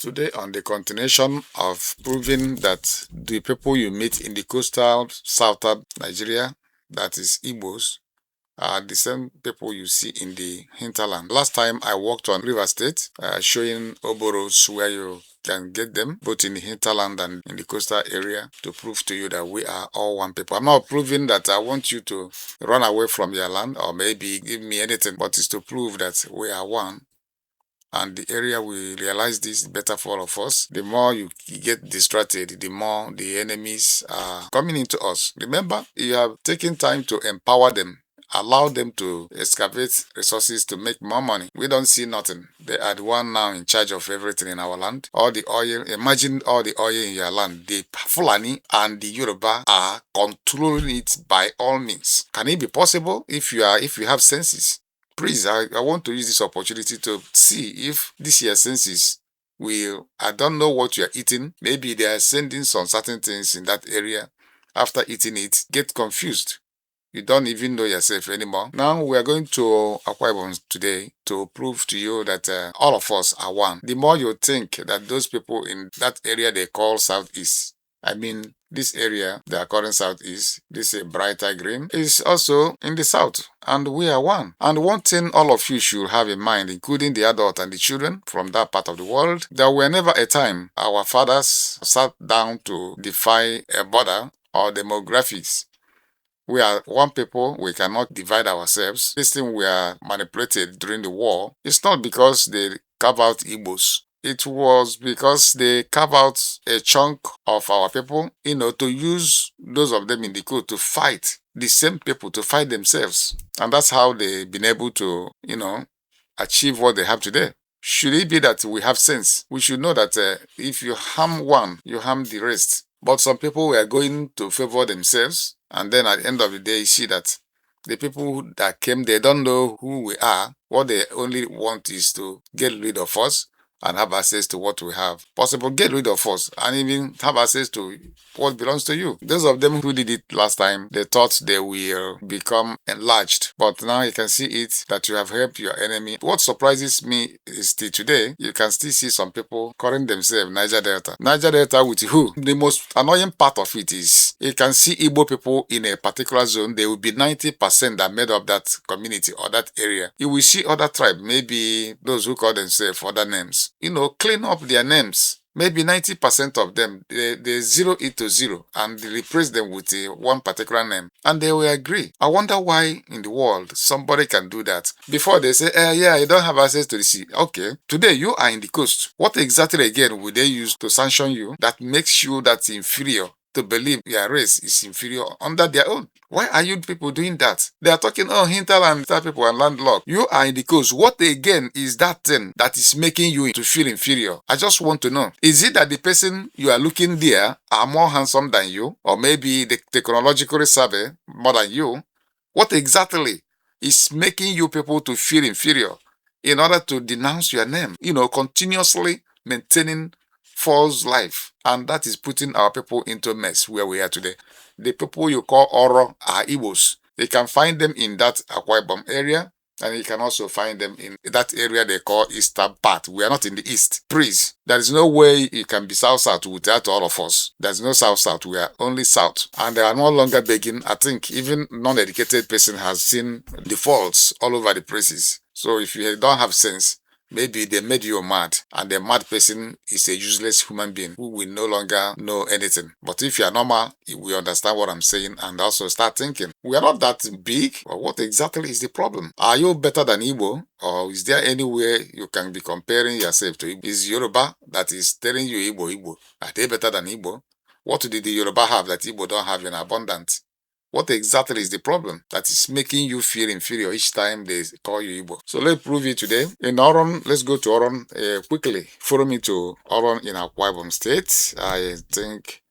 Today, on the continuation of proving that the people you meet in the coastal southern Nigeria, that is Igbos, are the same people you see in the hinterland. Last time I worked on River State, showing Oboros where you can get them, both in the hinterland and in the coastal area, to prove to you that we are all one people. I'm not proving that I want you to run away from your land or maybe give me anything, but it's to prove that we are one. And the area we realize this better for all of us. The more you get distracted, the more the enemies are coming into us. Remember, you have taken time to empower them, allow them to excavate resources to make more money. We don't see nothing. They are the one now in charge of everything in our land. All the oil, imagine all the oil in your land. The Fulani and the Yoruba are controlling it by all means. Can it be possible if you have senses? Please, I want to use this opportunity to see if this year's census will, I don't know what you are eating. Maybe they are sending some certain things in that area. After eating it, get confused. You don't even know yourself anymore. Now we are going to Akwa Ibom today to prove to you that all of us are one. The more you think that those people in that area they call Southeast, I mean, this area they are calling Southeast, this is brighter green, is also in the south, and we are one. And one thing all of you should have in mind, including the adult and the children from that part of the world, there were never a time our fathers sat down to defy a border or demographics. We are one people, we cannot divide ourselves. This thing we are manipulated during the war. It's not because they carve out Igbos. It was because they carve out a chunk of our people, to use those of them in the code to fight the same people, to fight themselves. And that's how they've been able to, achieve what they have today. Should it be that we have sense? We should know that if you harm one, you harm the rest. But some people were going to favor themselves, and then at the end of the day, you see that the people that came, they don't know who we are. What they only want is to get rid of us and have access to what we have. Possible, get rid of us and even have access to what belongs to you. Those of them who did it last time, they thought they will become enlarged. But now you can see it that you have helped your enemy. What surprises me is till today, you can still see some people calling themselves Niger Delta. Niger Delta with who? The most annoying part of it is you can see Igbo people in a particular zone. They will be 90% that made up that community or that area. You will see other tribes, maybe those who call themselves other names. Clean up their names. Maybe 90% of them, they zero it to zero and they replace them with one particular name. And they will agree. I wonder why in the world somebody can do that. Before they say, yeah, you don't have access to the sea. Okay, today you are in the coast. What exactly again will they use to sanction you that makes you that inferior? To believe your race is inferior under their own. Why are you people doing that? They are talking, hinterland people are landlocked. You are in the coast. What again is that thing that is making you to feel inferior? I just want to know. Is it that the person you are looking there are more handsome than you? Or maybe the technologically savvy more than you? What exactly is making you people to feel inferior in order to denounce your name? Continuously maintaining false life, and that is putting our people into a mess where we are today. The people you call Oro are Igbos. You can find them in that Akwa Ibom area, and you can also find them in that area they call Eastern part. We are not in the East. Please, there is no way you can be South-South without all of us. There's no South-South. We are only South. And they are no longer begging. I think even non-educated person has seen the faults all over the places. So if you don't have sense, maybe they made you mad, and the mad person is a useless human being who will no longer know anything. But if you are normal, you will understand what I'm saying and also start thinking. We are not that big, or what exactly is the problem? Are you better than Igbo? Or is there any way you can be comparing yourself to Igbo? Is Yoruba that is telling you Igbo? Are they better than Igbo? What did the Yoruba have that Igbo don't have in abundance? What exactly is the problem that is making you feel inferior each time they call you Igbo? So let's prove it today. In Oron, let's go to Oron quickly. Follow me to Oron in Akwa Ibom State. I think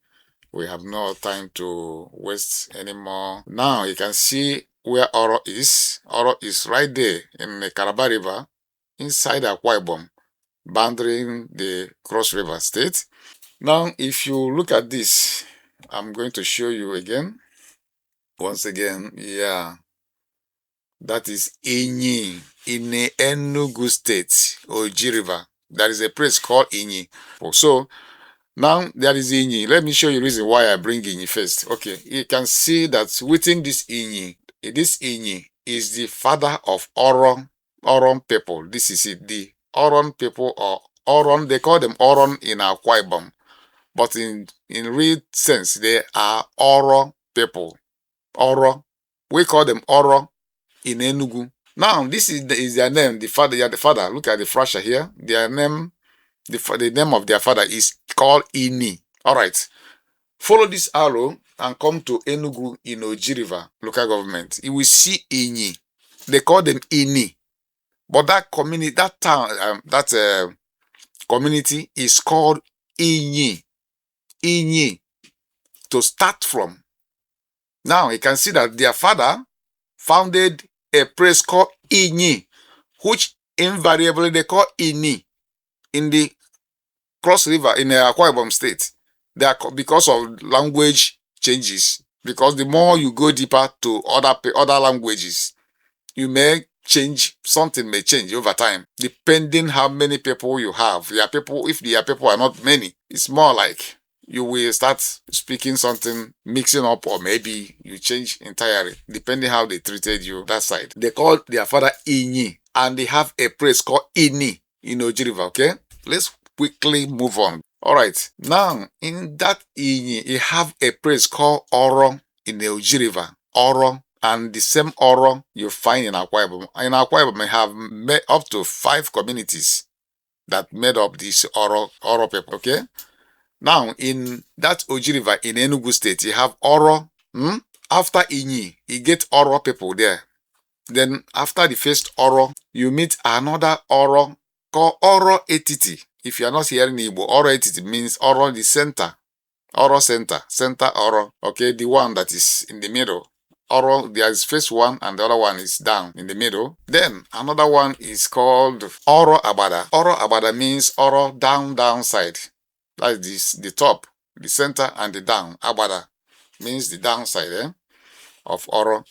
we have no time to waste anymore. Now you can see where Oro is. Oro is right there in the Calabar River, inside Akwa Ibom, bounding the Cross River State. Now, if you look at this, I'm going to show you again. Once again, yeah, that is Enyi in Enugu State, Oji River. There is a place called Inyi. So now there is Inyi. Let me show you the reason why I bring Inyi first. Okay, you can see that within this Inyi is the father of Oron people. This is it, the Oron people, or Oron, they call them Oron in Akwa Ibom. But in real sense, they are Oro people. Oro. We call them Oro in Enugu. Now, this is their name. The father, yeah, the father. Look at the frasha here. Their name, the name of their father is called Ini. All right. Follow this arrow and come to Enugu in Oji River local government. You will see Ini. They call them Ini. But that community, that town, community is called Inyi. Inyi. To start from. Now you can see that their father founded a place called Inyi, which invariably they call Ini in the Cross River in the Akwa Ibom state. They are because of language changes. Because the more you go deeper to other languages, you may change, something may change over time, depending how many people you have. If your people are not many, it's more like you will start speaking something, mixing up, or maybe you change entirely, depending how they treated you that side. They call their father Inyi, and they have a place called Ini in Oji River, okay? Let's quickly move on. All right, now in that Inyi, you have a place called Oro in the Oji River. Oro, and the same Oro you find in Akwa Ibom. In Akwa Ibom, we have up to 5 communities that made up this Oro people, okay? Now, in that Oji River in Enugu State, you have Oro. After Inyi, you get Oro people there. Then, after the first Oro, you meet another Oro called Oro Etiti. If you are not hearing Igbo, Oro Etiti means Oro the center. Oro center. Center Oro. Okay, the one that is in the middle. Oro, there is first one and the other one is down in the middle. Then, another one is called Oro Abada. Oro Abada means Oro downside. That is the top, the center, and the down. Abada means the downside of Oro.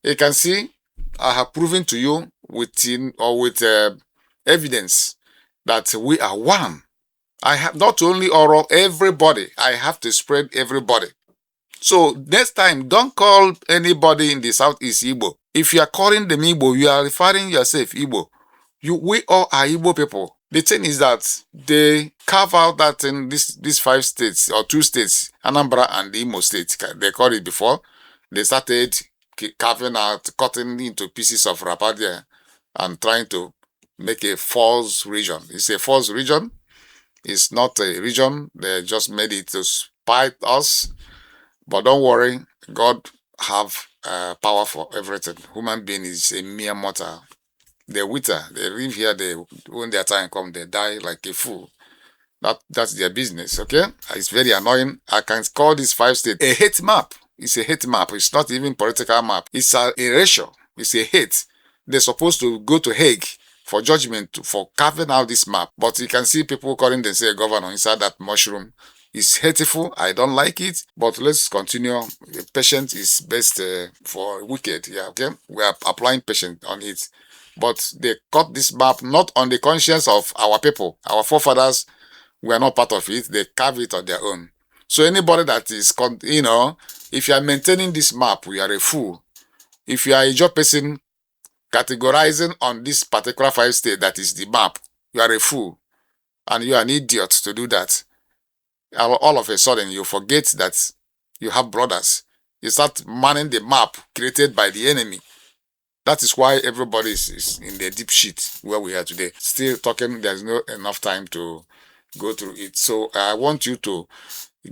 You can see I have proven to you with evidence that we are one. I have not only Oro, everybody. I have to spread everybody. So next time, don't call anybody in the Southeast Igbo. If you are calling them Igbo, you are referring yourself Igbo. We all are Igbo people. The thing is that they carve out that in these 5 states or 2 states, Anambra and Imo State, they called it before. They started carving out, cutting into pieces of Rapadia and trying to make a false region. It's a false region. It's not a region. They just made it to spite us. But don't worry, God have power for everything. Human being is a mere mortal. They wither. They live here. When their time comes, they die like a fool. That's their business. Okay, it's very annoying. I can call this 5 states a hate map. It's a hate map. It's not even political map. It's a ratio. It's a hate. They're supposed to go to Hague for judgment for carving out this map. But you can see people calling themselves governor inside that mushroom. It's hateful. I don't like it. But let's continue. Patience is best for wicked. Yeah. Okay. We are applying patience on it. But they cut this map not on the conscience of our people. Our forefathers were not part of it. They carve it on their own. So anybody that is, if you are maintaining this map, you are a fool. If you are a job person categorizing on this particular 5 state that is the map, you are a fool. And you are an idiot to do that. All of a sudden, you forget that you have brothers. You start manning the map created by the enemy. That is why everybody is in the deep shit where we are today. Still talking, there's not enough time to go through it. So I want you to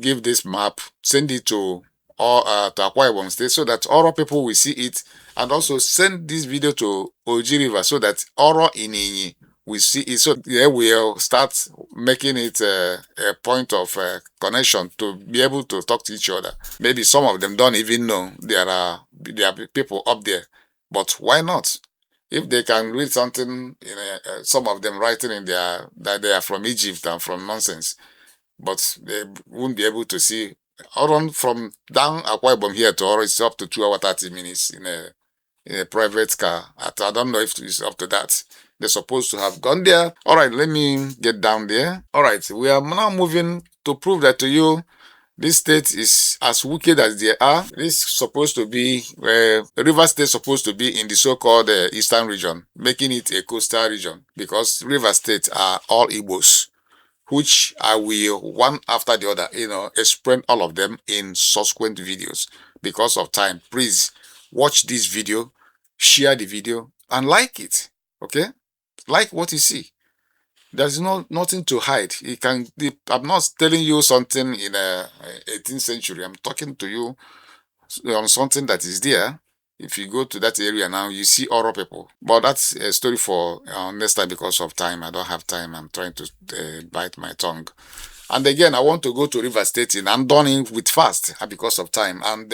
give this map, send it to Akwa Ibom State so that Oro people will see it, and also send this video to Oji River so that Oro Inyi will see it. So they will start making it a point of connection to be able to talk to each other. Maybe some of them don't even know there are people up there. But why not? If they can read something, some of them writing in that they are from Egypt and from nonsense, but they won't be able to see. Around from down Akwa Ibom here to Oro, it's up to 2 hours 30 minutes in a private car. I don't know if it's up to that. they're supposed to have gone there. All right, let me get down there. All right, we are now moving to prove that to you. This state is as wicked as they are. This supposed to be River State supposed to be in the so-called eastern region, making it a coastal region because River State are all Igbos, which I will one after the other, explain all of them in subsequent videos. Because of time, please watch this video, share the video, and like it. Okay, like what you see. There's nothing to hide. I'm not telling you something in 18th century. I'm talking to you on something that is there. If you go to that area now, you see Oro people. But that's a story for next time because of time. I don't have time. I'm trying to bite my tongue. And again, I want to go to River State and I'm done with fast because of time. And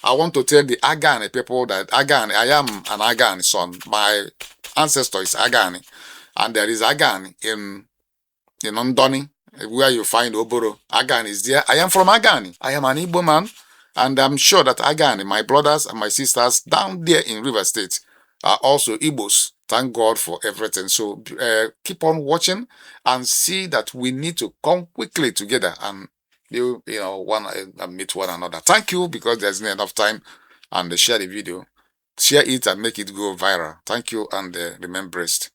I want to tell the Agani people that Agani, I am an Agani son. My ancestor is Agani. And there is Agani in Ondoni, where you find Oboro. Agani is there. I am from Agani. I am an Igbo man. And I'm sure that Agani, my brothers and my sisters down there in River State, are also Igbos. Thank God for everything. So keep on watching and see that we need to come quickly together and meet one another. Thank you because there's not enough time. And share the video. Share it and make it go viral. Thank you and remain blessed.